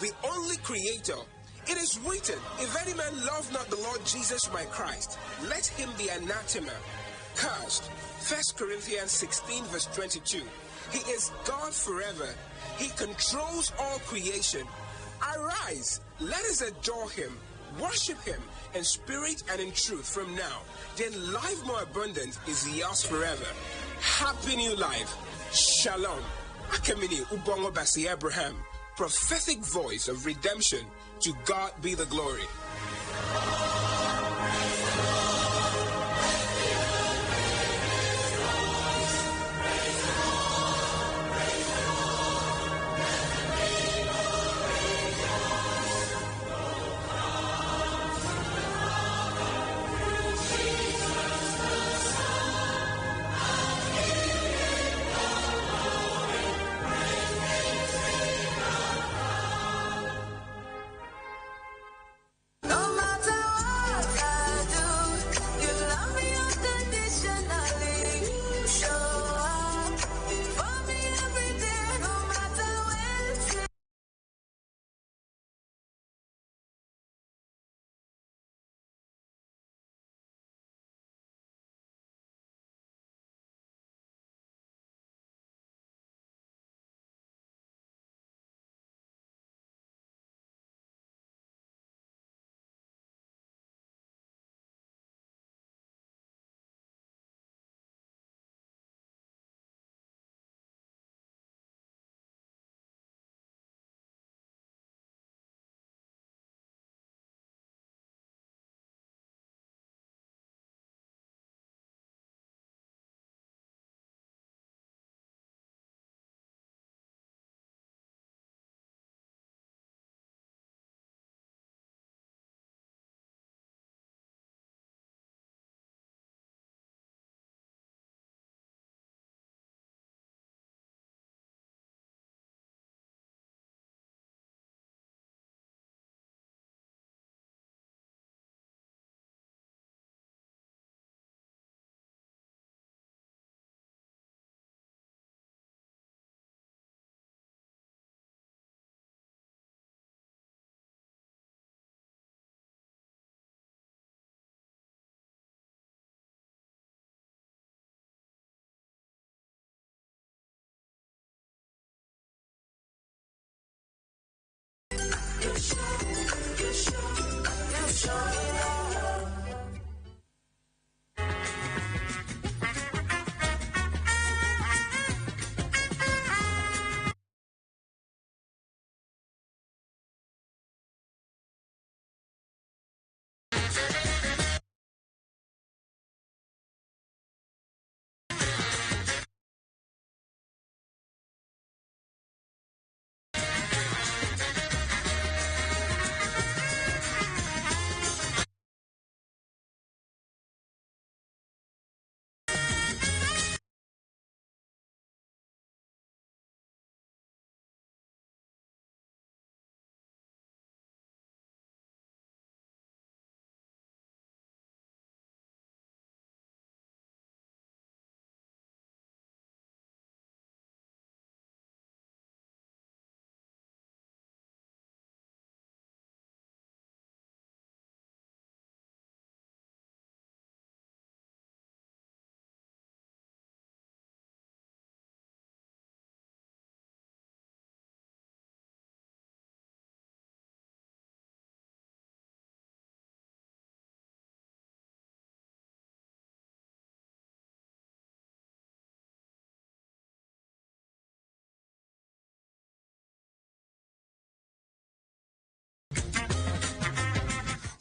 the only creator. It is written, if any man love not the Lord Jesus my Christ, let him be anathema, cursed. 1 Corinthians 16 verse 22. He is God forever. He controls all creation. Arise, let us adore him, worship him in spirit and in truth from now. Then life more abundant is yours forever. Happy new life. Shalom. Akemini Ubongo Basi Abraham. Prophetic voice of redemption. To God be the glory.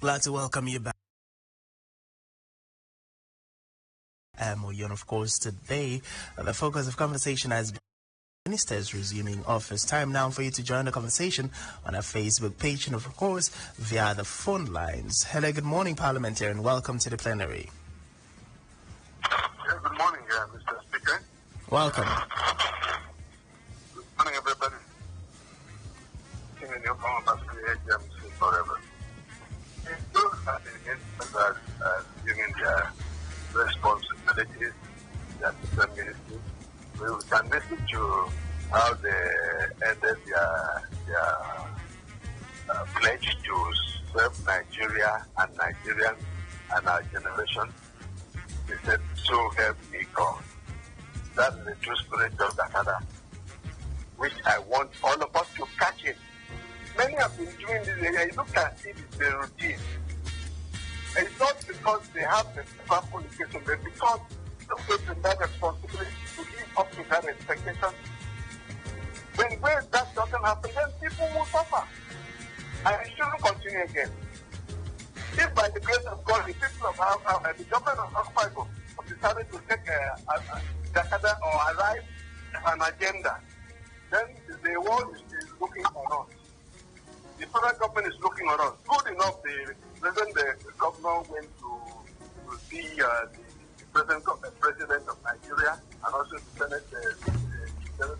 Glad to welcome you back. And of course, today, the focus of conversation has been ministers resuming office. Time now for you to join the conversation on our Facebook page and, of course, via the phone lines. Hello, good morning, parliamentarian. Welcome to the plenary. Yeah, good morning, Mr. Speaker. Welcome. Good morning, everybody. In your forever. Those are the ministers giving their responsibilities, their different ministries. We can listen to how they ended their wish to serve Nigeria and Nigerians and our generation. He said, so help me God. That's the true spirit of the Father, which I want all of us to catch it. Many have been doing this area. It looks as if it's a routine. It's not because they have the proper qualification, but because they that responsibility to live up to that expectation. When that doesn't happen, then people will suffer. And it shouldn't continue again. If by the grace of God, the people of the government of Akwa have decided to take Jakarta or arrive an agenda, then the world is looking on us. The federal government is looking on us. Good enough, the governor went to see the president of Nigeria and also the Senate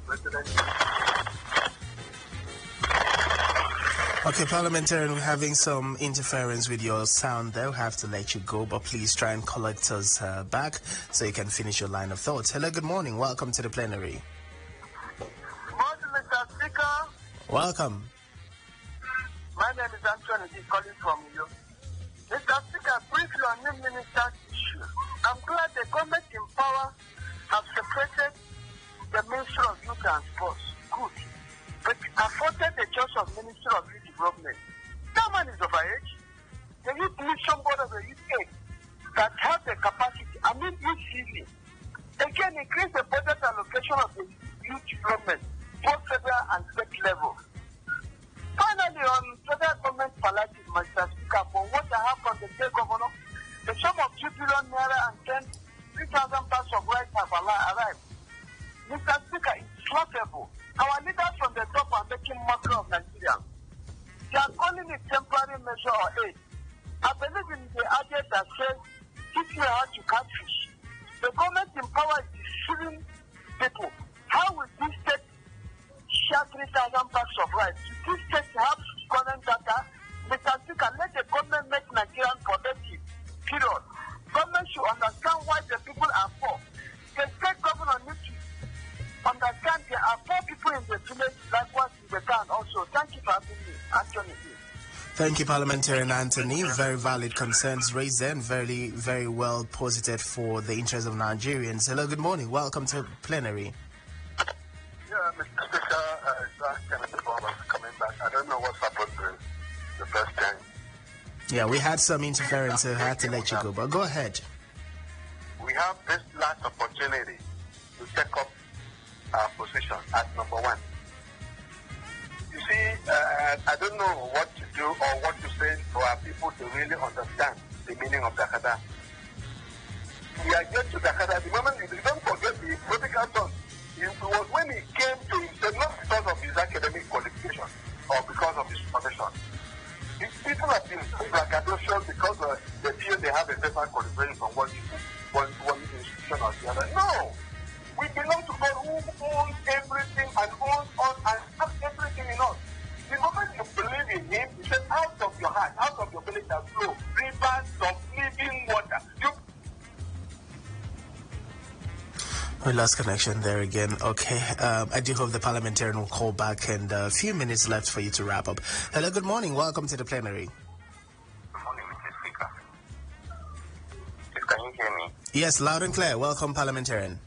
president. Okay, parliamentarian, we're having some interference with your sound there. We'll have to let you go, but please try and collect us back so you can finish your line of thoughts. Hello, good morning. Welcome to the plenary. Good morning, Mr. Speaker. Welcome. My name is Anthony. He's calling from you. Mr. Speaker, briefly on new minister's issue. I'm glad the government in power have separated the Ministry of Youth and Sports. Good. But afforded the choice of Minister of Youth Development. That man is of age. The youth needs somebody of the youth aid that has the capacity. I mean, youth CV. Again, increase the budget allocation of the youth development, both federal and state level. Finally, on federal government palliative, Mr. Speaker, for what I have from the state governor, the sum of 2 billion naira and 3,000 bags of rice have arrived. Mr. Speaker, it's laughable. Our leaders from the top are making mockery of Nigeria. They are calling it temporary measure or aid. I believe in the adage that says, teach me how to catch fish. The government in power is deceiving people. How will this state share 3,000 bags of rice? Should this state have current data? Mr. Speaker, let the government make Nigerians productive. Period. Government should understand why the people are poor. The state governor needs to understand there are poor people in the village, likewise in the town also. Thank you for having me, Anthony. Thank you, Parliamentarian Anthony. Very valid concerns raised there and very, very well posited for the interests of Nigerians. Hello, good morning. Welcome to plenary. Yeah, Mr. Speaker, coming back. I don't know what's happened the first time. Yeah, we had some interference, so I had to let you go, but go ahead. We have this last opportunity to take up our position as number one. You see, I don't know what to do or what to say for our people to really understand the meaning of Jakarta. We are yet to Jakarta. The moment you don't forget the political son, it was when he came to himself, not because of his academic qualification or because of his profession. These people have been braggadocious because they feel they have a better qualification from one institution or the other. No! We belong to God who owns everything and owns on and has everything in us. The moment you believe in Him, He said, out of your heart, out of your belly shall flow rivers of living water. We lost connection there again. Okay, I do hope the parliamentarian will call back, and a few minutes left for you to wrap up. Hello, good morning. Welcome to the plenary. Good morning, Mr. Speaker. Please, can you hear me? Yes, loud and clear. Welcome, parliamentarian.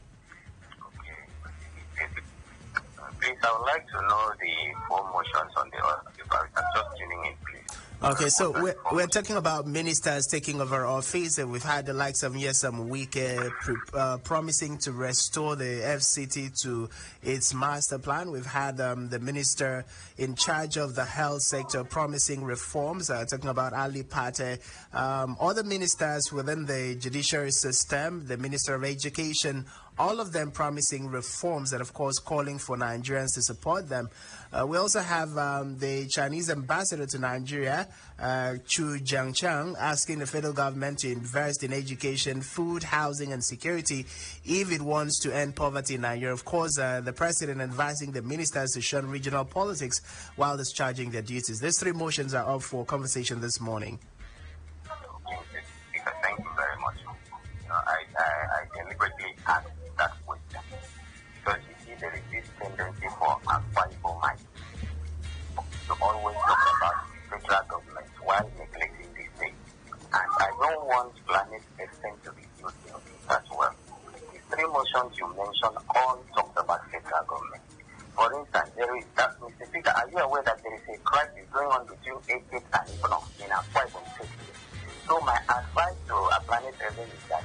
Please, I would like to know the 4 motions on the order. I'm just tuning in, please. Okay, so we're talking about ministers taking over office. We've had the likes of Nyesom Wike promising to restore the FCT to its master plan. We've had the minister in charge of the health sector promising reforms, talking about Ali Pate. Other ministers within the judiciary system, the Minister of Education, all of them promising reforms and, of course, calling for Nigerians to support them. We also have the Chinese ambassador to Nigeria, Cui Jianchun, asking the federal government to invest in education, food, housing, and security if it wants to end poverty in Nigeria. Of course, the president advising the ministers to shun regional politics while discharging their duties. These 3 motions are up for conversation this morning. Thank you very much. I deliberately asked that question because you see there is this tendency for Akwa Ibom to always talk about federal tend to be guilty of it as well. The three motions you mentioned all talked about federal government. For instance, there is that, Mr. Speaker, are you aware that there is a crisis going on between Edet and Shun in Cui Jianchun? So my advice to a planet president is that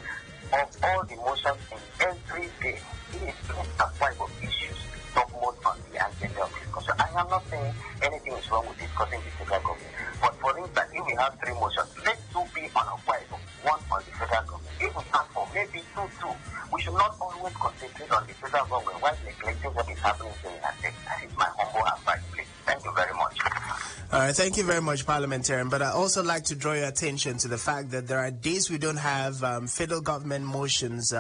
of all the motions in every day, it is a Cui issues topmost on the agenda of discussion. I am not saying anything is wrong with discussing the federal government, but for instance, if we have three motions, let two be on a Cui, one on the federal government. If we have four, maybe two. We should not always concentrate on the federal government while neglecting what is happening here in our state. That is my humble advice, please. Thank you very much. All right, thank you very much, Parliamentarian. But I also like to draw your attention to the fact that there are days we don't have federal government motions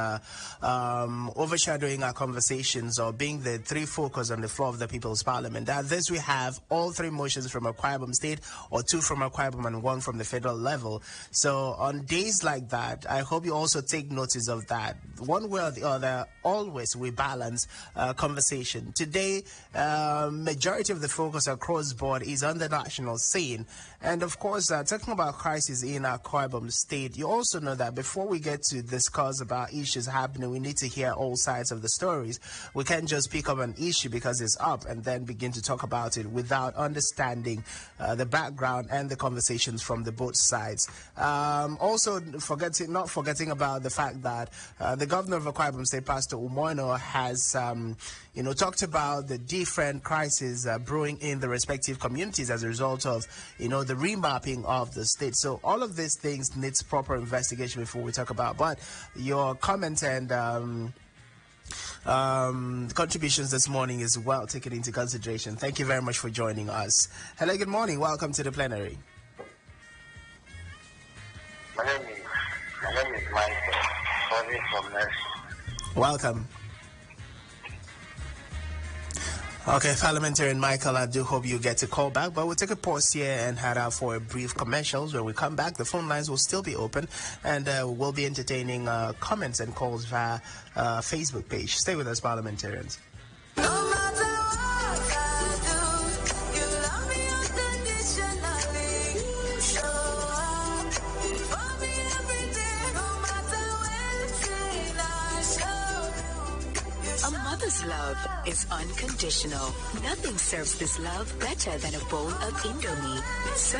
overshadowing our conversations or being the three focus on the floor of the People's Parliament. That this we have all three motions from Akwa Ibom State, or two from Akwa Ibom and one from the federal level. So on days like that, I hope you also take notice of that. One way or the other, always we balance conversation. Today, majority of the focus across board is on the national scene. And of course, talking about crisis in Akwa Ibom State, you also know that before we get to discuss about issues happening, we need to hear all sides of the stories. We can't just pick up an issue because it's up and then begin to talk about it without understanding the background and the conversations from the both sides. Also, not forgetting about the fact that the governor of Akwa Ibom State, Pastor Umoino, has talked about the different crises brewing in the respective communities as a result of the remapping of the state. So all of these things needs proper investigation before we talk about. But your comment and contributions this morning is well taken into consideration. Thank you very much for joining us. Hello, good morning. Welcome to the plenary. My name is Michael. Sorry from Nurse. Welcome. Okay, Parliamentarian Michael, I do hope you get to call back, but we'll take a pause here and head out for a brief commercials. When we come back, the phone lines will still be open, and we'll be entertaining comments and calls via Facebook page. Stay with us, Parliamentarians. No matter what I do, you love me unconditionally. You show up for me every day, no matter when I show. A mother's love is unconditional. Nothing serves this love better than a bowl of Indomie. So,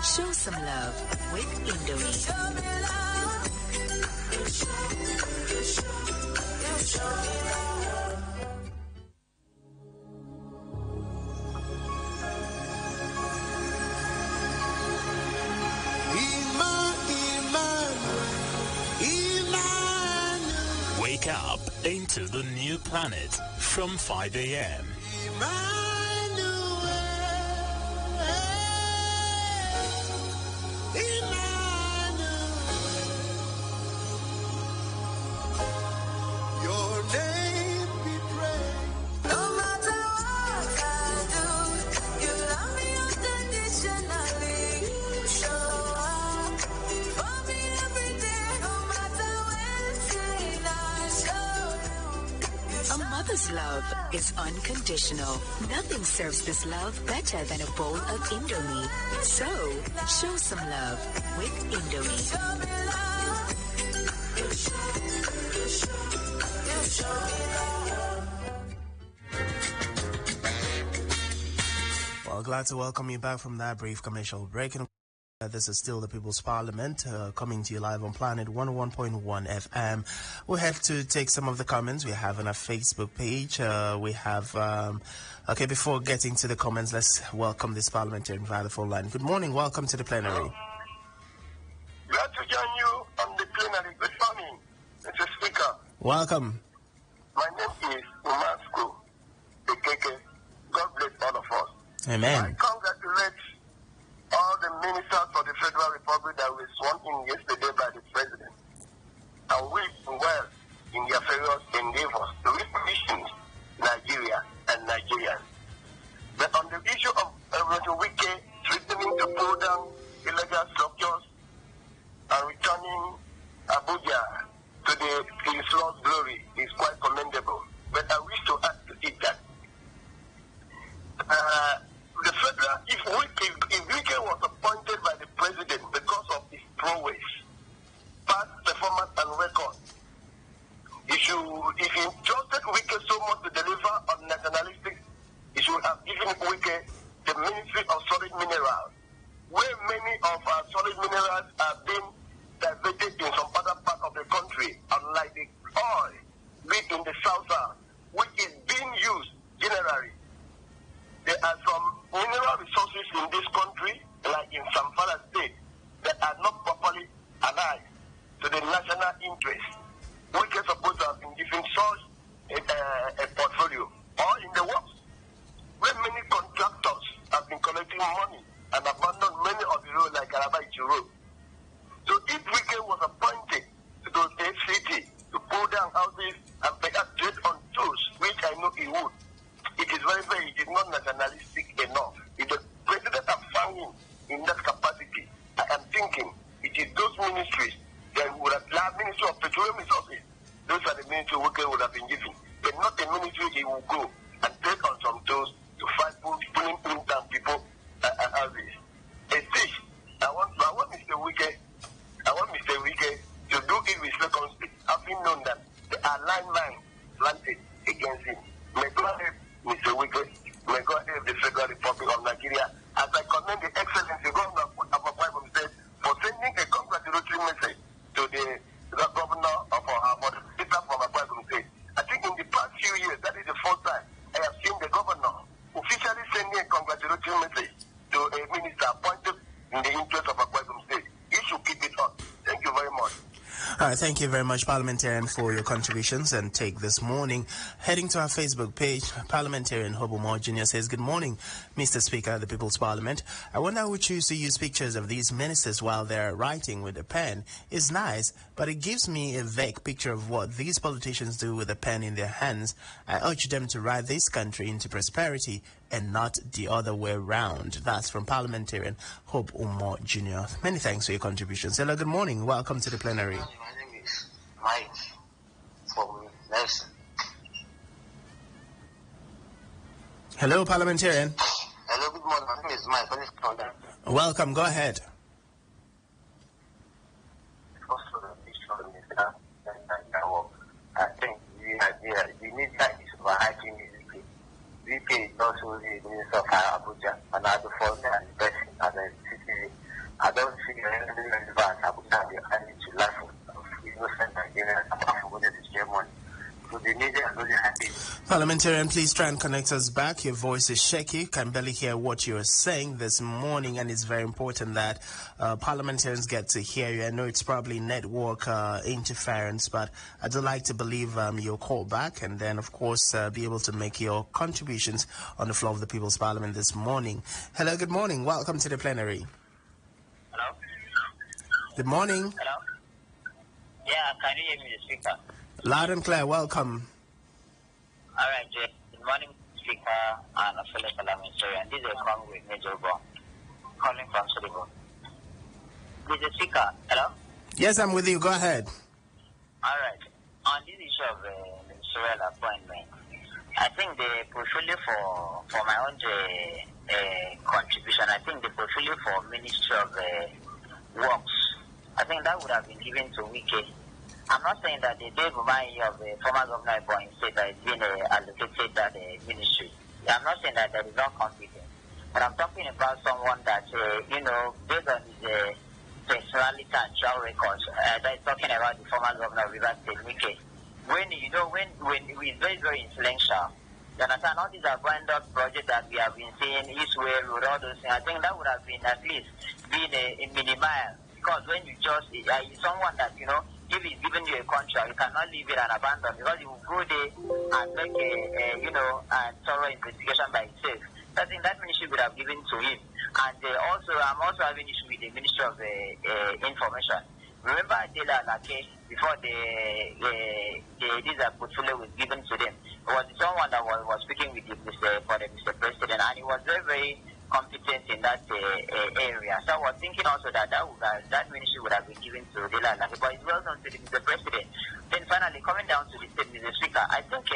show some love with Indomie. Show me love. You show me love. Wake up into the new planet from 5 a.m. Your name be praised. No matter what I do, you love me unconditionally. You show up for me every day, no matter when I show. A mother's love is unconditional. Nothing serves this love better than a bowl of Indomie. So, show some love with Indomie. Show me love. You show me love. Well, glad to welcome you back from that brief commercial break. This is still the People's Parliament, coming to you live on Planet 101.1 FM. We have to take some of the comments we have on our Facebook page. We have, before getting to the comments, let's welcome this parliamentarian via the phone line. Good morning, welcome to the plenary. Glad to join you on the plenary. Good morning, Mr. Speaker. Welcome. My name is Umasku Ikeke. God bless all of us. Amen. I congratulate all the ministers for the Federal Republic that were sworn in yesterday by the President and wish them well in their various endeavors to reposition Nigeria and Nigerians. But on the issue of Mr. Wike threatening to pull down illegal structures and returning Abuja to his lost glory is quite commendable. But I wish to add to it that the federal, if Wike was appointed by the president because of his prowess, past performance of solid minerals, where many of our solid minerals are being diverted in some other part of the country, unlike the oil made in the south, which is being used generally. There are some mineral resources in this country, like in Zamfara State, that are not properly aligned to the national interest, which is supposed to have been given such a portfolio, or in the works, where many contractors have been collecting money and abandoned many of the roads like Arabaiji Road. So if Wike was appointed to those FCT to pull down houses and perhaps trade on tools, which I know he would, it is it is not nationalistic enough. If the president has found him in that capacity, I am thinking it is those ministries that would have Ministry of Petroleum Resources. Those are the ministries Wike would have been given, but not the ministry he will go and trade on some tools to fight pulling in down people houses. I want Mr. Wike to do it with circumspect, having known that the aligned mind planted against him. May God help Mr. Wike, may God help the Federal Republic of Nigeria, as I commend the Excellency Governor of Akwa State for sending a congratulatory message to the governor of the speaker from Akwa State. I think in the past few years, that is the first time I have seen the governor officially sending a congratulatory message to a minister appointed in the interest of Akwa State. He should keep it up. Thank you very much. All right, thank you very much, Parliamentarian, for your contributions and take this morning. Heading to our Facebook page, Parliamentarian Hobumo Jr. says, "Good morning, Mr. Speaker of the People's Parliament. I wonder who choose to use pictures of these ministers while they're writing with a pen. It's nice, but it gives me a vague picture of what these politicians do with a pen in their hands. I urge them to ride this country into prosperity and not the other way round." That's from Parliamentarian Hope Umo Jr. Many thanks for your contributions. Hello, good morning. Welcome to the plenary. My name is Mike from Nelson. Hello, Parliamentarian. Hello, good morning. My name is Mike. Welcome. Go ahead. I think the need that is overhyping is VP is also the Minister of Abuja, and as a foreigner and the person as a city, I don't see anything about Abuja. I need to laugh of innocent Nigerians apart from what is German. So the media are really happy. Parliamentarian, please try and connect us back. Your voice is shaky. Can barely hear what you're saying this morning, and it's very important that parliamentarians get to hear you. I know it's probably network interference, but I do like to believe you'll call back and then, of course, be able to make your contributions on the floor of the People's Parliament this morning. Hello, good morning. Welcome to the plenary. Hello? Good morning. Hello? Yeah, can you hear me, the speaker? Loud and clear. Welcome. All right, Jay. Good morning, Speaker and fellow parliamentarian. This is a call with Major Bo, calling from Sulibo. Mr. Speaker, hello? Yes, I'm with you. Go ahead. All right. On this issue of ministerial appointment, I think the portfolio for my own contribution, I think the portfolio for Ministry of Works, I think that would have been given to Wike. I'm not saying that the Dave Umahi of the former governor of Boeing State that has been allocated that ministry. I'm not saying that there is no confidence. But I'm talking about someone that, based on his personality and travel records, that's talking about the former governor of Rivers State, Wike. When he's very, very influential, you understand, all these abandoned projects that we have been seeing, East Way Road, all those things, I think that would have been at least a minimal. Because when you just, someone that, if he's given you a contract, you cannot leave it and abandon, because he will go there and make a thorough investigation by himself. I think that ministry would have given to him. And I'm also having issue with the Ministry of Information. Remember Adela Lake, before this portfolio was given to them, it was someone that was speaking with Mr. President, and he was very, very competent in that area. So I was thinking also that ministry would have been given to Adela Lake, but it's well known to Mr. President. Then finally, coming down to the state, Mr. Speaker, I think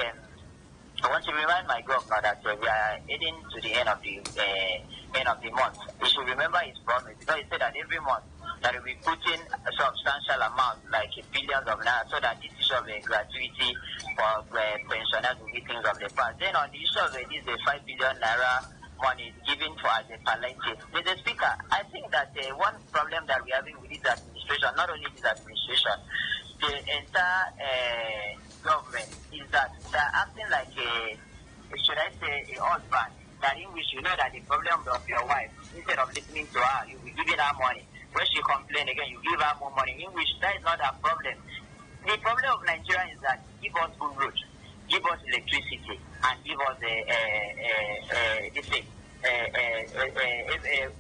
I want to remind my governor that we are heading to the end of the month. He should remember his promise, because he said that every month that he will be putting a substantial amount, like billions of naira, so that this issue of gratuity for pensioners will be things of the past. Then on the issue of this 5 billion naira money given for as a palliative. Mr. Speaker, I think that one problem that we're having with this administration, not only this administration, the entire government, is that they're acting like should I say, a husband, that in which you know that the problem of your wife, instead of listening to her, you'll be giving her money. When she complains again, you give her more money, in which that is not a problem. The problem of Nigeria is that give us good road, give us electricity, and give us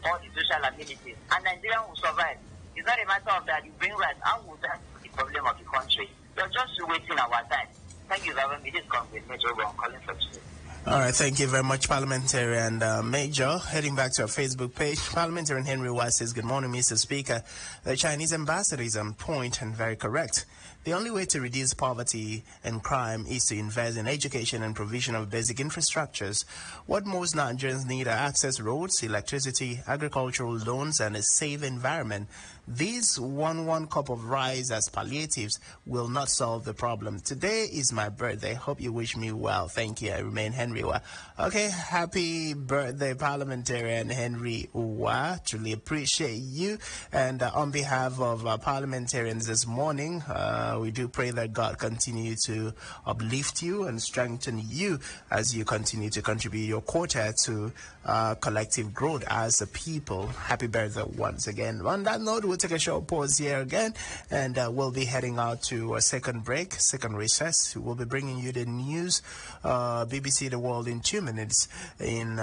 all the social amenities, and Nigeria will survive. It's not a matter of that you bring rights. How would that be the problem of the country? You're just wasting our time. Thank you very much. This is Major. I'm calling from today. All right, thank you very much, Parliamentarian Major. Heading back to our Facebook page, Parliamentarian Henry White says, "Good morning, Mr. Speaker. The Chinese ambassador is on point and very correct. The only way to reduce poverty and crime is to invest in education and provision of basic infrastructures. What most Nigerians need are access roads, electricity, agricultural loans, and a safe environment. These one cup of rice as palliatives will not solve the problem. Today is my birthday. Hope you wish me well. Thank you. I remain Henry Uwa." Okay, happy birthday, Parliamentarian Henry Uwa. Truly appreciate you. And on behalf of parliamentarians this morning, we do pray that God continue to uplift you and strengthen you as you continue to contribute your quota to collective growth as a people. Happy birthday once again. On that note, we'll take a short pause here again, and we'll be heading out to a second break, second recess. We'll be bringing you the news, BBC The World in 2 minutes, in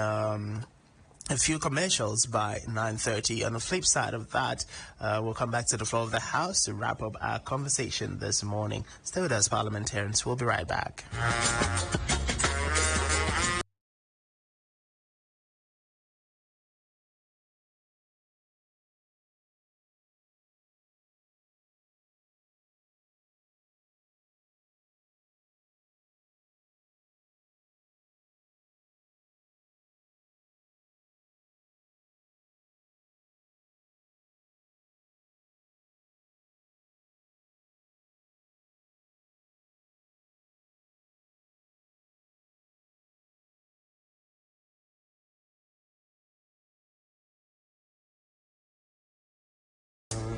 a few commercials by 9:30. On the flip side of that, we'll come back to the floor of the House to wrap up our conversation this morning. Stay with us, parliamentarians. We'll be right back.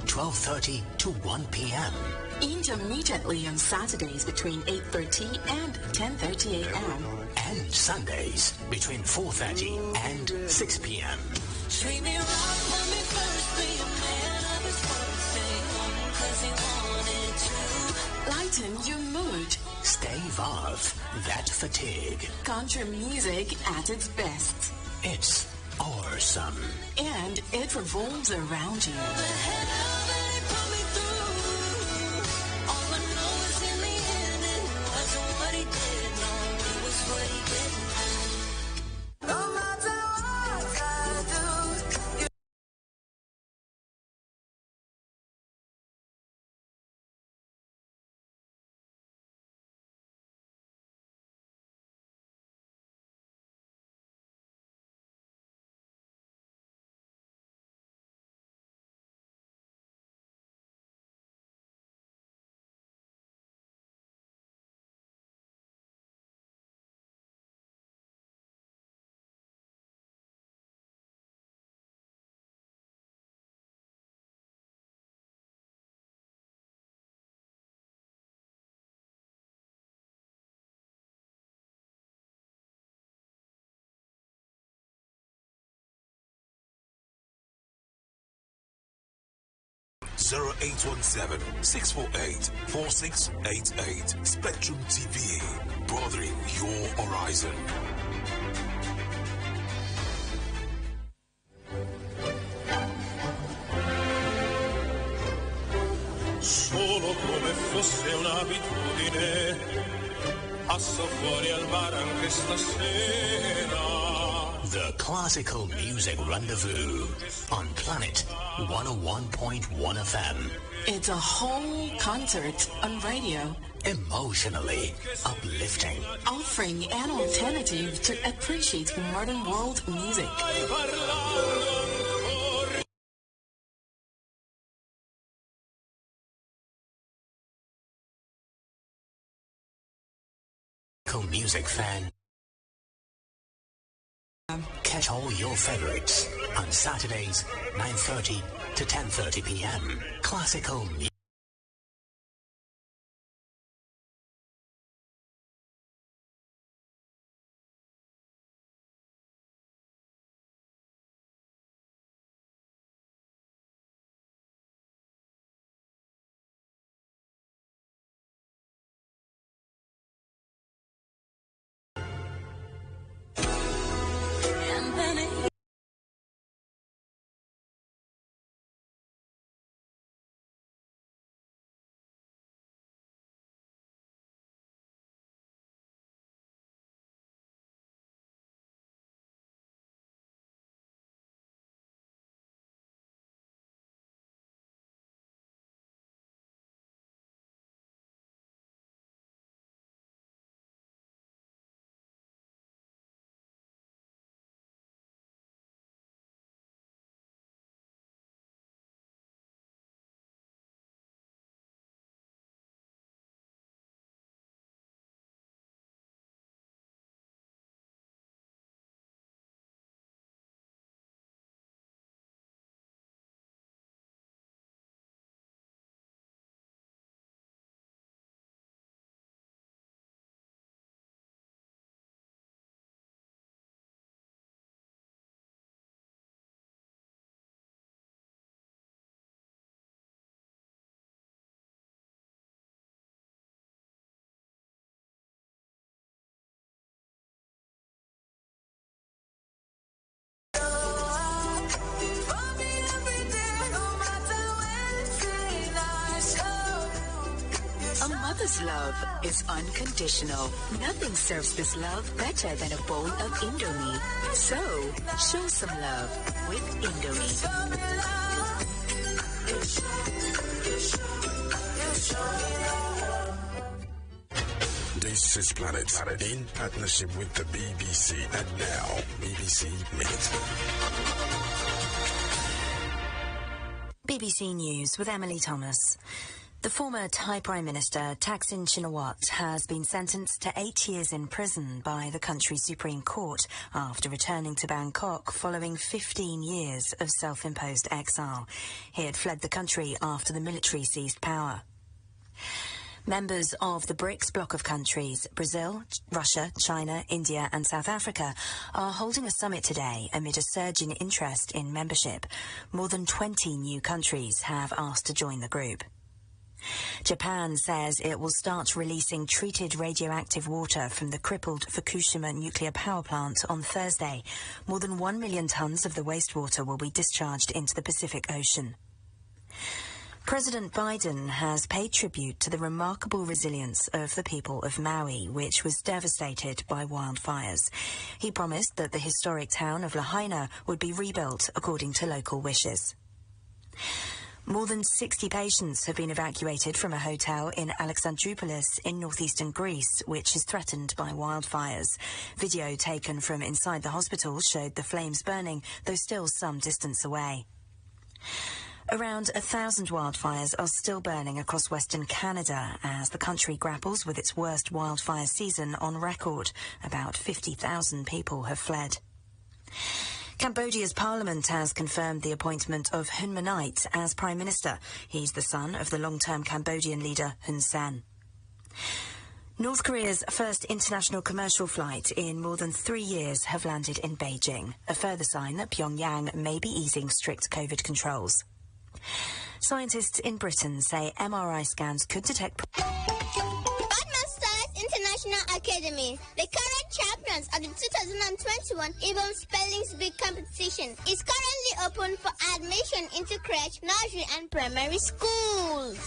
(12:30 to 1 p.m.). Intermittently on Saturdays between 8:30 and 10:30 a.m. And Sundays between 4:30 and 6 p.m. Treat me right, let me first be a man of his word. Stay home 'cause he wanted to. Lighten your mood. Stave off that fatigue. Country music at its best. It's awesome. And it revolves around you. The hell that he put me through. All I know is in the end it wasn't what he did. No, it was what he didn't do. No matter what I do, you (0817-648-4688). Spectrum TV, broadening your horizon. Solo come fosse un'abitudine, passo fuori al bar anche stasera. The Classical Music Rendezvous on Planet 101.1 FM. It's a whole concert on radio. Emotionally uplifting. Offering an alternative to appreciate modern world music. Music fan. Catch all your favorites on Saturdays, 9:30 to 10:30 p.m. Classical music. A mother's love is unconditional. Nothing serves this love better than a bowl of Indomie. So, show some love with Indomie. This is Planet in partnership with the BBC. And now, BBC Minute. BBC News with Emily Thomas. The former Thai Prime Minister Thaksin Shinawatra has been sentenced to 8 years in prison by the country's Supreme Court after returning to Bangkok following 15 years of self-imposed exile. He had fled the country after the military seized power. Members of the BRICS bloc of countries, Brazil, Russia, China, India and South Africa, are holding a summit today amid a surge in interest in membership. More than 20 new countries have asked to join the group. Japan says it will start releasing treated radioactive water from the crippled Fukushima nuclear power plant on Thursday. More than 1 million tons of the wastewater will be discharged into the Pacific Ocean. President Biden has paid tribute to the remarkable resilience of the people of Maui, which was devastated by wildfires. He promised that the historic town of Lahaina would be rebuilt according to local wishes. More than 60 patients have been evacuated from a hotel in Alexandroupolis in northeastern Greece, which is threatened by wildfires. Video taken from inside the hospital showed the flames burning, though still some distance away. Around 1,000 wildfires are still burning across Western Canada as the country grapples with its worst wildfire season on record. About 50,000 people have fled. Cambodia's parliament has confirmed the appointment of Hun Manait as Prime Minister. He's the son of the long-term Cambodian leader Hun Sen. North Korea's first international commercial flight in more than 3 years have landed in Beijing, a further sign that Pyongyang may be easing strict COVID controls. Scientists in Britain say MRI scans could detect... International Academy, the current champions of the 2021 Ibom Spellings Bee competition, is currently open for admission into crèche, nursery and primary schools.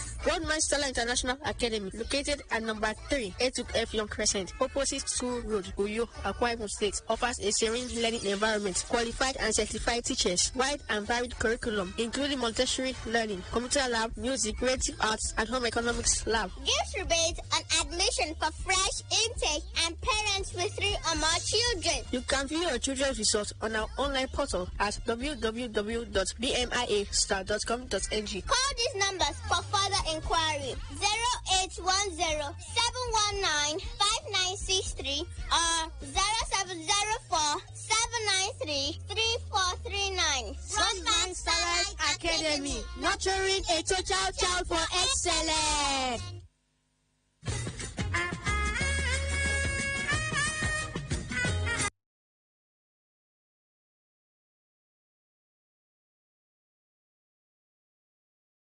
Stella International Academy, located at number 3, Etuk F. Young Crescent, opposite School Road, Uyo, Akwa Ibom State, offers a serene learning environment, qualified and certified teachers, wide and varied curriculum, including Montessori learning, computer lab, music, creative arts, and home economics lab. Gives rebate on admission for fresh intake and parents with 3 or more children. You can view your children's results on our online portal at www.bmiastar.com.ng. Call these numbers for further inquiry: 0810-719-5963 or 0704-7 793-3439. Frontline Starlight Academy, nurturing a total child for excellence.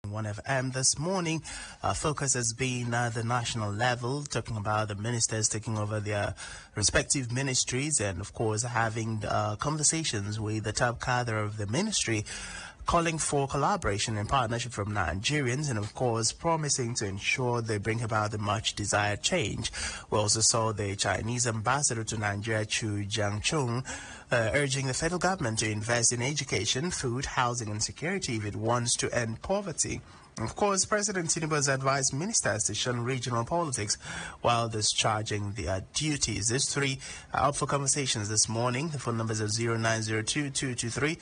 One FM this morning. Our focus has been at the national level, talking about the ministers taking over their respective ministries and, of course, having conversations with the top cadre of the ministry, calling for collaboration and partnership from Nigerians and, of course, promising to ensure they bring about the much desired change. We also saw the Chinese ambassador to Nigeria, Cui Jianchun, urging the federal government to invest in education, food, housing and security if it wants to end poverty. Of course, President Tinubu has advised ministers to shun regional politics while discharging their duties. These three are up for conversations this morning. The phone numbers are 0902-223-101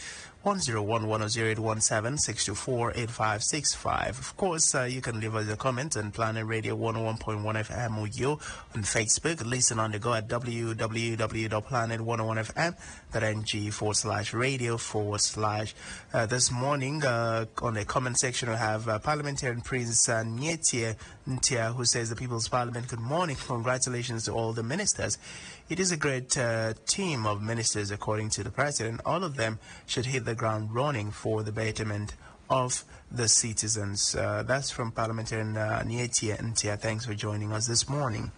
100817-624-8565. Of course, you can leave us a comment on Planet Radio 101.1 FM Uyo on Facebook. Listen on the go at www.planet101fm.ng/radio/. This morning, on the comment section, we have Parliamentarian Prince Nyetie Ntia, who says the People's Parliament, good morning. Congratulations to all the ministers. It is a great team of ministers, according to the President. All of them should hit the ground running for the betterment of the citizens. That's from Parliamentarian Nyetie Ntia. Thanks for joining us this morning.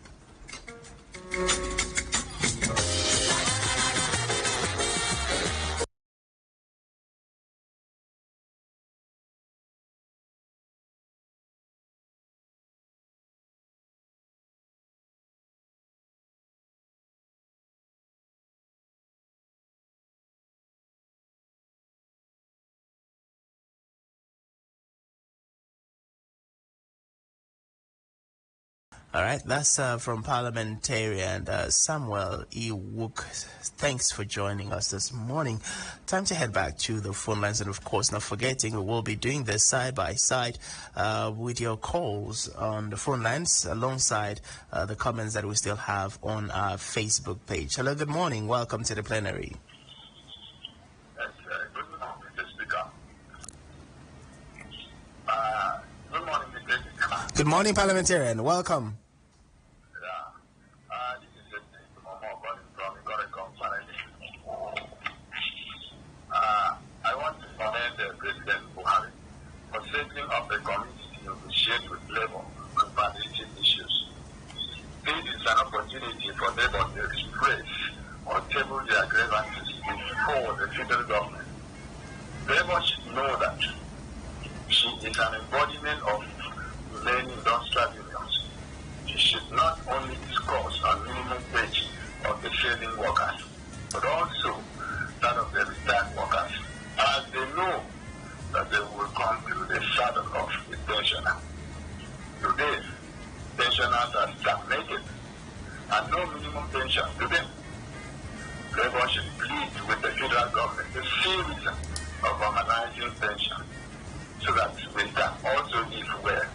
All right, that's from Parliamentarian Samuel E. Wook. Thanks for joining us this morning. Time to head back to the phone lines. And, of course, not forgetting, we will be doing this side by side with your calls on the phone lines alongside the comments that we still have on our Facebook page. Hello, good morning. Welcome to the plenary. Yes, good morning, Mr. Speaker. Good morning, Mr. Speaker. Good morning, Parliamentarian. Welcome. I want to commend President Buhari for setting up a committee to negotiate with Labour on palliative issues. This is an opportunity for Labour to express or table their grievances before the federal government. Labour should know that she is an embodiment of many industrial unions. She should not only discuss on minimum wage of the failing workers, but also that of the retired workers, as they know that they will come to the shadow of the pensioner. Today, pensioners are stagnated and no minimum pension to them. Labour should plead with the federal government the series of harmonizing pension so that we can also live well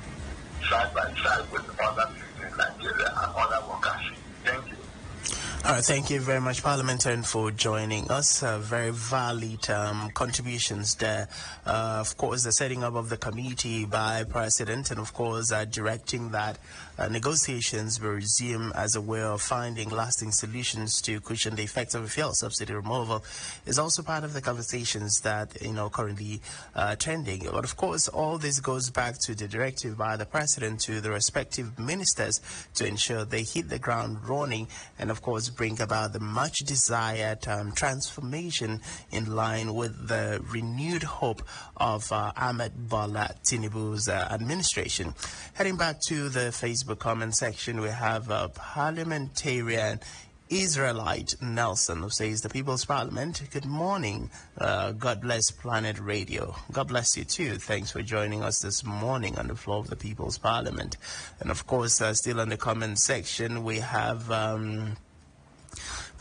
side by side with other people in Nigeria and other workers. Thank you. All right, thank you very much, Parliamentarian, for joining us. Very valid contributions there. Of course, the setting up of the committee by President and, of course, directing that negotiations will resume as a way of finding lasting solutions to cushion the effects of a fuel subsidy removal is also part of the conversations that, currently trending. But, of course, all this goes back to the directive by the President to the respective ministers to ensure they hit the ground running and, of course, bring about the much desired transformation in line with the renewed hope of Ahmed Bola Tinubu's administration. Heading back to the Facebook comment section, we have Parliamentarian Israelite Nelson, who says, the People's Parliament, good morning. God bless Planet Radio. God bless you too. Thanks for joining us this morning on the floor of the People's Parliament. And of course, still on the comment section, we have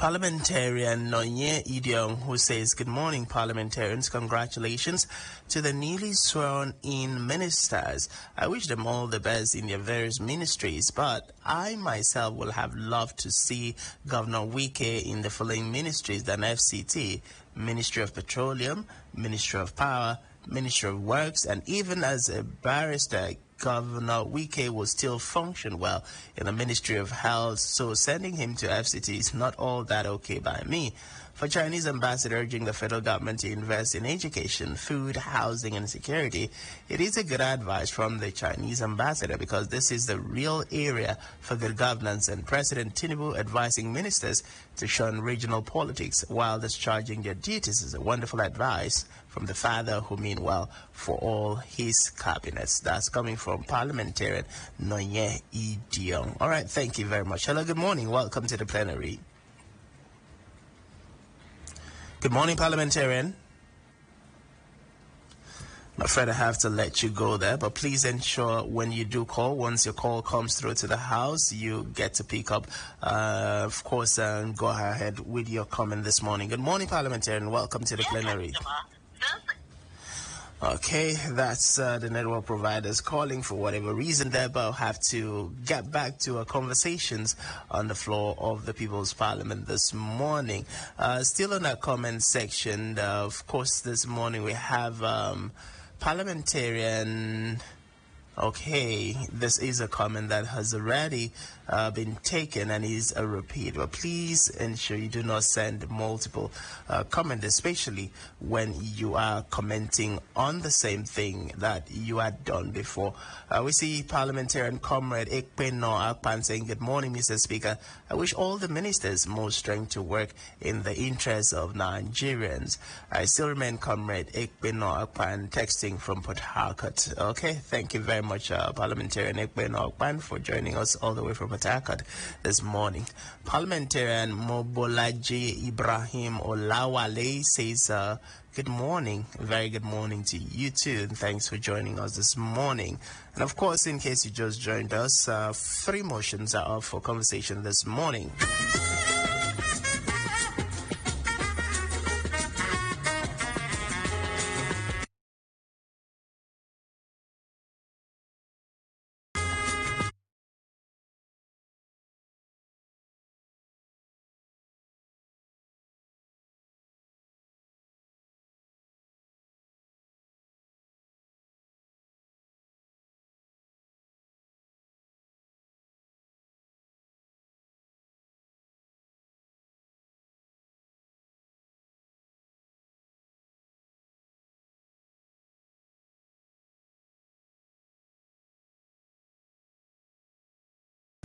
Parliamentarian Nonye Idiong, who says, "Good morning, parliamentarians. Congratulations to the newly sworn-in ministers. I wish them all the best in their various ministries, but I myself will have loved to see Governor Wike in the following ministries than FCT, Ministry of Petroleum, Ministry of Power, Ministry of Works, and even as a barrister, Governor Wike will still function well in the Ministry of Health, so sending him to FCT is not all that okay by me. For Chinese ambassador urging the federal government to invest in education, food, housing, and security, it is a good advice from the Chinese ambassador because this is the real area for good governance, and President Tinubu advising ministers to shun regional politics while discharging their duties is a wonderful advice from the father who mean well for all his cabinets." That's coming from Parliamentarian Nonye Idiong. All right, thank you very much. Hello, good morning. Welcome to the plenary. Good morning, Parliamentarian. I'm afraid I have to let you go there, but please ensure when you do call, once your call comes through to the House, you get to pick up, of course, and go ahead with your comment this morning. Good morning, Parliamentarian. Welcome to the plenary. Okay, that's the network providers calling for whatever reason there, but I'll have to get back to our conversations on the floor of the People's Parliament this morning. Still on our comment section, of course, this morning we have Parliamentarian... Okay, this is a comment that has already been taken and is a repeat, but please ensure you do not send multiple comments, especially when you are commenting on the same thing that you had done before. We see Parliamentarian Comrade Ekpeno Akpan saying, "Good morning, Mr. Speaker. I wish all the ministers more strength to work in the interests of Nigerians." I still remain Comrade Ekpeno Akpan, texting from Port Harcourt. Okay, thank you very much, Parliamentarian Ekpeno Akpan, for joining us all the way from Port Harcourt this morning. Parliamentarian Mobolaji Ibrahim Olawale says, "Good morning, very good morning to you too, and thanks for joining us this morning." And of course, in case you just joined us, 3 motions are up for conversation this morning.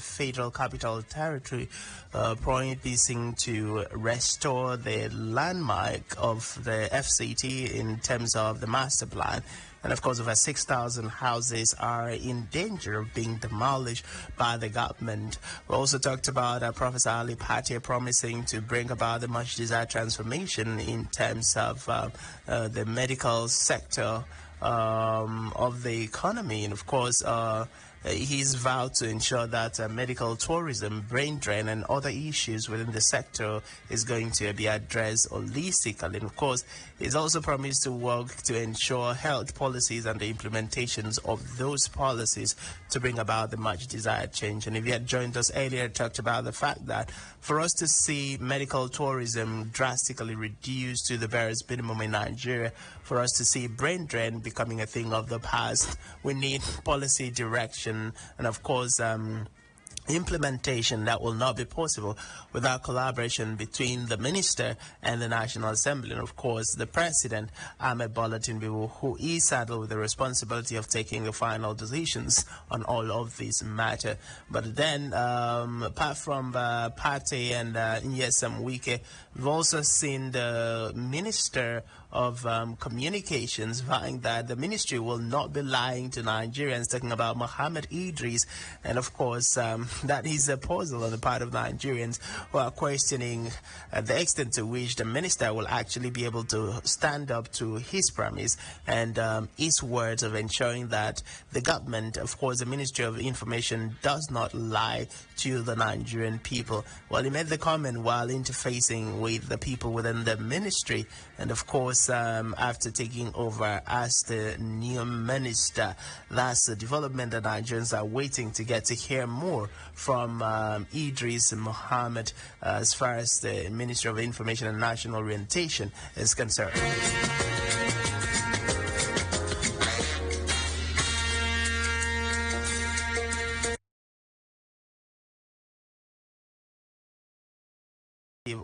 Federal Capital Territory, promising to restore the landmark of the FCT in terms of the master plan. And of course, over 6,000 houses are in danger of being demolished by the government. We also talked about Professor Ali Pate promising to bring about the much desired transformation in terms of the medical sector of the economy. And of course, he's vowed to ensure that medical tourism, brain drain, and other issues within the sector is going to be addressed holistically. And of course, he's also promised to work to ensure health policies and the implementations of those policies to bring about the much desired change. And if you had joined us earlier, I talked about the fact that for us to see medical tourism drastically reduced to the various minimum in Nigeria, for us to see brain drain becoming a thing of the past, we need policy direction and, of course, implementation that will not be possible without collaboration between the minister and the National Assembly, and of course the President, Ahmed Bola Tinubu, who is saddled with the responsibility of taking the final decisions on all of this matter. But then, apart from Pate and Nyesam Wike, we've also seen the Minister of Communications, vowing that the ministry will not be lying to Nigerians, talking about Mohammed Idris. And of course, that is a puzzle on the part of Nigerians who are questioning the extent to which the minister will actually be able to stand up to his promise and his words of ensuring that the government, of course, the Ministry of Information, does not lie to the Nigerian people. Well, he made the comment while interfacing with the people within the ministry, and of course, after taking over as the new minister. That's a development that Nigerians are waiting to get to hear more from Idris Mohammed as far as the Ministry of Information and National Orientation is concerned.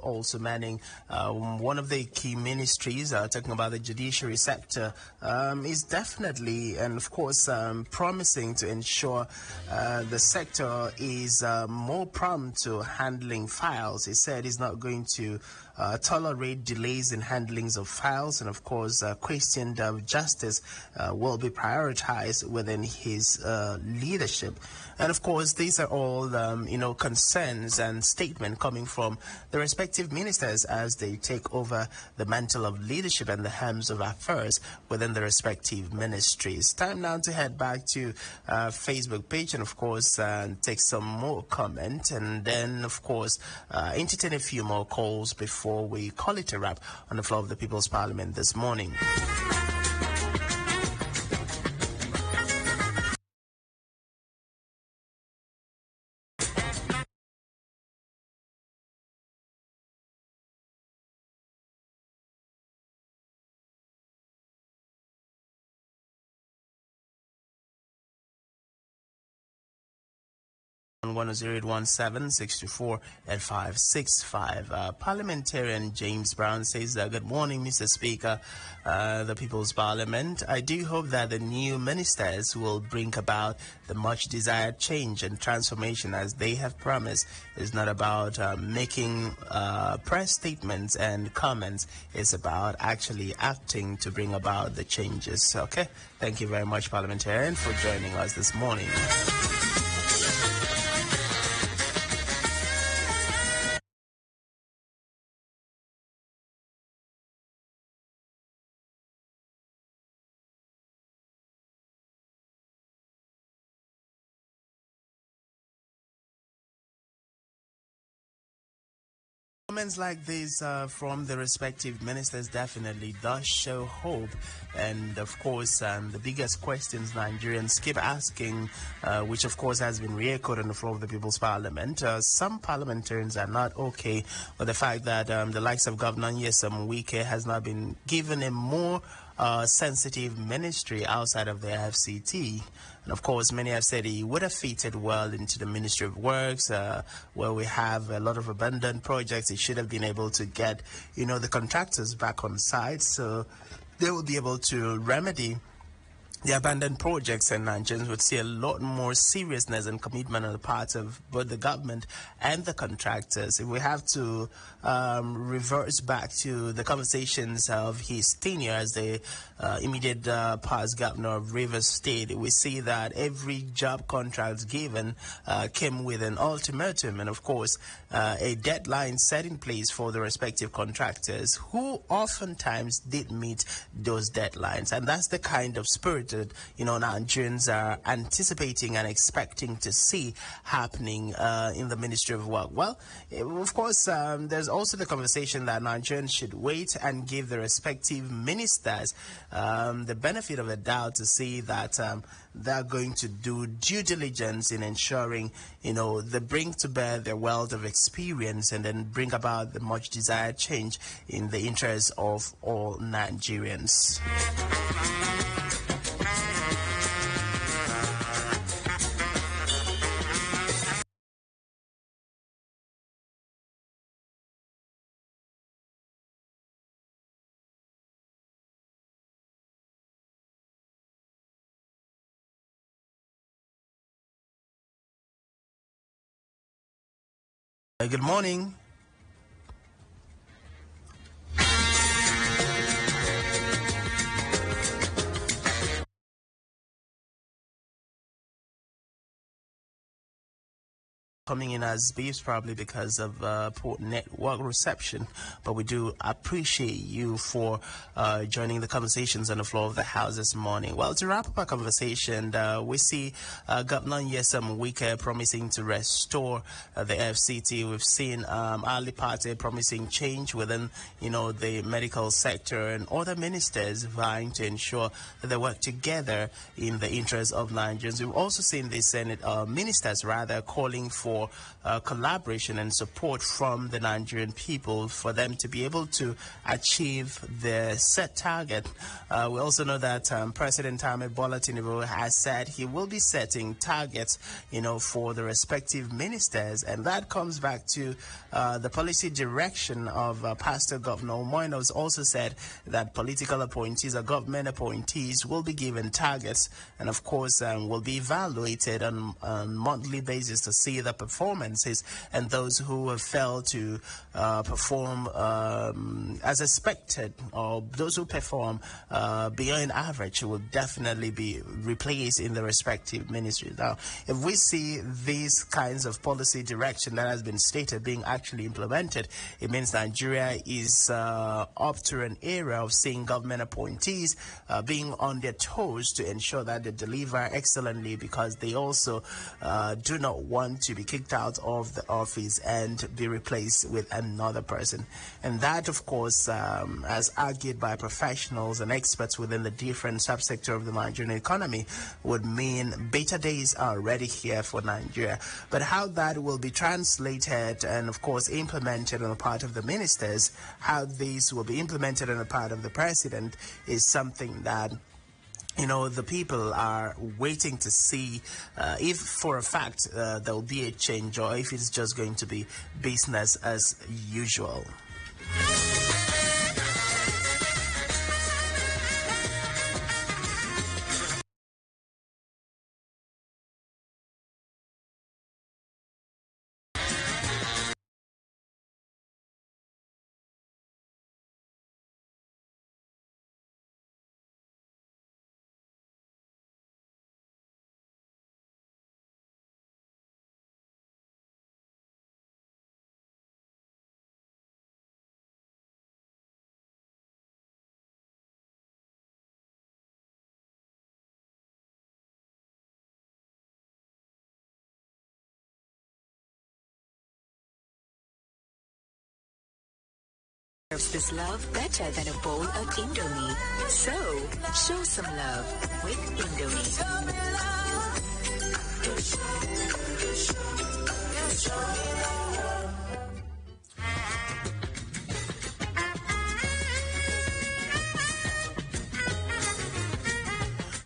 Also manning one of the key ministries, talking about the judiciary sector, is definitely and of course promising to ensure the sector is more prompt to handling files. He said he's not going to tolerate delays in handlings of files, and of course question of justice will be prioritized within his leadership. And of course, these are all concerns and statements coming from the respective ministers as they take over the mantle of leadership and the helms of affairs within the respective ministries. Time now to head back to our Facebook page and of course take some more comment, and then of course entertain a few more calls before we call it a wrap on the floor of the People's Parliament this morning. On 10817 at 565. Parliamentarian James Brown says, good morning, Mr. Speaker, the People's Parliament. I do hope that the new ministers will bring about the much desired change and transformation as they have promised. It's not about making press statements and comments. It's about actually acting to bring about the changes. Okay. Thank you very much, Parliamentarian, for joining us this morning. Comments like this from the respective ministers definitely does show hope, and of course the biggest questions Nigerians keep asking, which of course has been re-echoed on the floor of the People's Parliament. Some parliamentarians are not okay with the fact that the likes of Governor Nyesom Wike has not been given a more sensitive ministry outside of the FCT. And of course, many have said he would have fitted well into the Ministry of Works, where we have a lot of abandoned projects. He should have been able to get, the contractors back on site, so they will be able to remedy the abandoned projects, and Nigerians would see a lot more seriousness and commitment on the part of both the government and the contractors. If we have to reverse back to the conversations of his tenure as the immediate past governor of Rivers State, we see that every job contract given came with an ultimatum and, of course, a deadline set in place for the respective contractors who oftentimes did meet those deadlines. And that's the kind of spirit that, Nigerians are anticipating and expecting to see happening in the Ministry of Work. Well, of course, there's also the conversation that Nigerians should wait and give the respective ministers the benefit of the doubt to see that they're going to do due diligence in ensuring, they bring to bear their wealth of experience and then bring about the much desired change in the interest of all Nigerians. Good morning. coming in as beefs, probably because of poor network reception. But we do appreciate you for joining the conversations on the floor of the House this morning. Well, to wrap up our conversation, we see Governor Nyesom Wike promising to restore the FCT. We've seen Ali Pate promising change within, the medical sector, and other ministers vying to ensure that they work together in the interest of Nigerians. We've also seen the Senate ministers calling for collaboration and support from the Nigerian people for them to be able to achieve their set target. We also know that President Mohammed Tinubu has said he will be setting targets, for the respective ministers, and that comes back to the policy direction of Pastor Governor Omoyano, who's also said that political appointees or government appointees will be given targets, and of course will be evaluated on a monthly basis to see the performances, and those who have failed to perform as expected, or those who perform beyond average, will definitely be replaced in the respective ministries. Now, if we see these kinds of policy direction that has been stated being actually implemented, it means Nigeria is up to an era of seeing government appointees being on their toes to ensure that they deliver excellently, because they also do not want to be kicked out of the office and be replaced with another person. And that, of course, as argued by professionals and experts within the different subsector of the Nigerian economy, would mean better days are already here for Nigeria. But how that will be translated and, of course, implemented on the part of the ministers, how these will be implemented on the part of the president, is something that the people are waiting to see if for a fact there will be a change, or if it's just going to be business as usual. This love better than a bowl of Indomie. So, show some love with Indomie.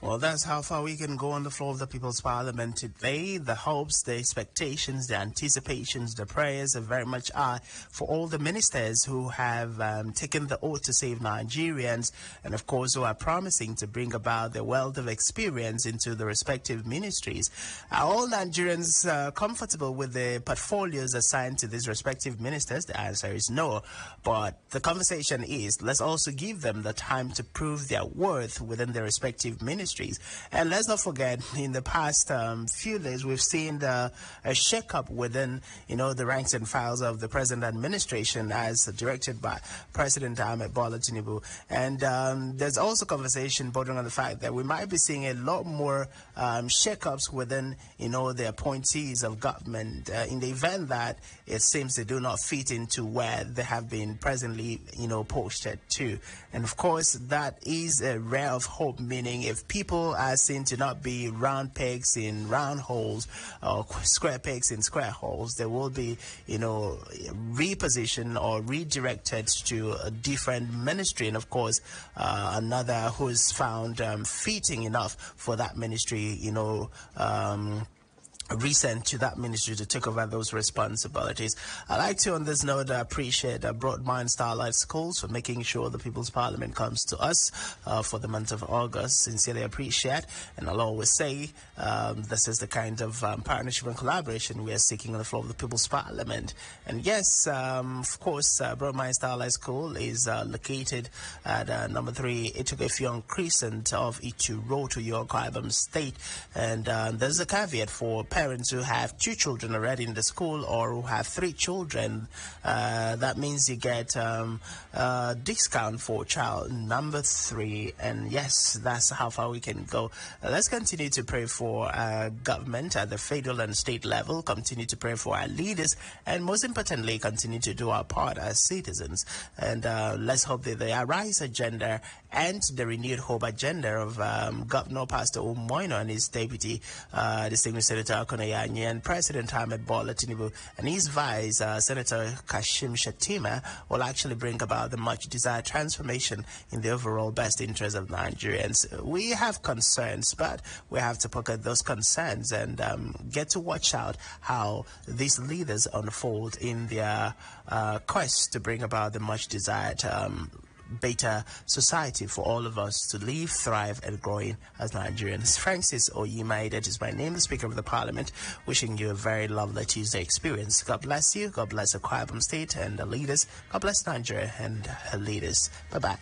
Well, that's how far we can go on the floor of the People's Parliament today. The hopes, the expectations, the anticipations, the prayers are very much are for all the ministers who have taken the oath to save Nigerians, and of course who are promising to bring about their wealth of experience into the respective ministries. Are all Nigerians comfortable with the portfolios assigned to these respective ministers? The answer is no. But the conversation is, let's also give them the time to prove their worth within their respective ministries. And let's not forget, in the past few days, we've seen a shake-up within, the ranks and files of the present administration, as directed by President Mohammed Tinubu. And there's also conversation bordering on the fact that we might be seeing a lot more shake-ups within, the appointees of government in the event that it seems they do not fit into where they have been presently, posted to. And of course, that is a ray of hope, meaning if people are seen to not be round pegs in round holes or square pegs in square holes, they will be, repositioned or redirected to a different ministry. And of course, another who's found fitting enough for that ministry, recent to that ministry to take over those responsibilities. I'd like to, on this note, appreciate Broadmind Starlight Schools for making sure the People's Parliament comes to us for the month of August. Sincerely appreciate, and I'll always say this is the kind of partnership and collaboration we are seeking on the floor of the People's Parliament. And yes, of course, Broadmind Starlight School is located at number 3 Etogefion Crescent of Itu Road to York, Ibom State. And there's a caveat for parents who have 2 children already in the school or who have 3 children, that means you get discount for child number 3. And yes, that's how far we can go. Let's continue to pray for government at the federal and state level, continue to pray for our leaders, and most importantly, continue to do our part as citizens. And let's hope that the Arise agenda and the renewed hope agenda of Governor Pastor Umoino and his deputy, distinguished Senator Akonayanyi, and President Mohammed Tinubu and his vice, Senator Kashim Shettima, will actually bring about the much desired transformation in the overall best interest of Nigerians. We have concerns, but we have to pocket those concerns and get to watch out how these leaders unfold in their quest to bring about the much desired better society for all of us to live, thrive, and growing as Nigerians. Francis Oyima Edet is my name, the Speaker of the Parliament, wishing you a very lovely Tuesday experience. God bless you. God bless the Akwa Ibom State and the leaders. God bless Nigeria and her leaders. Bye-bye.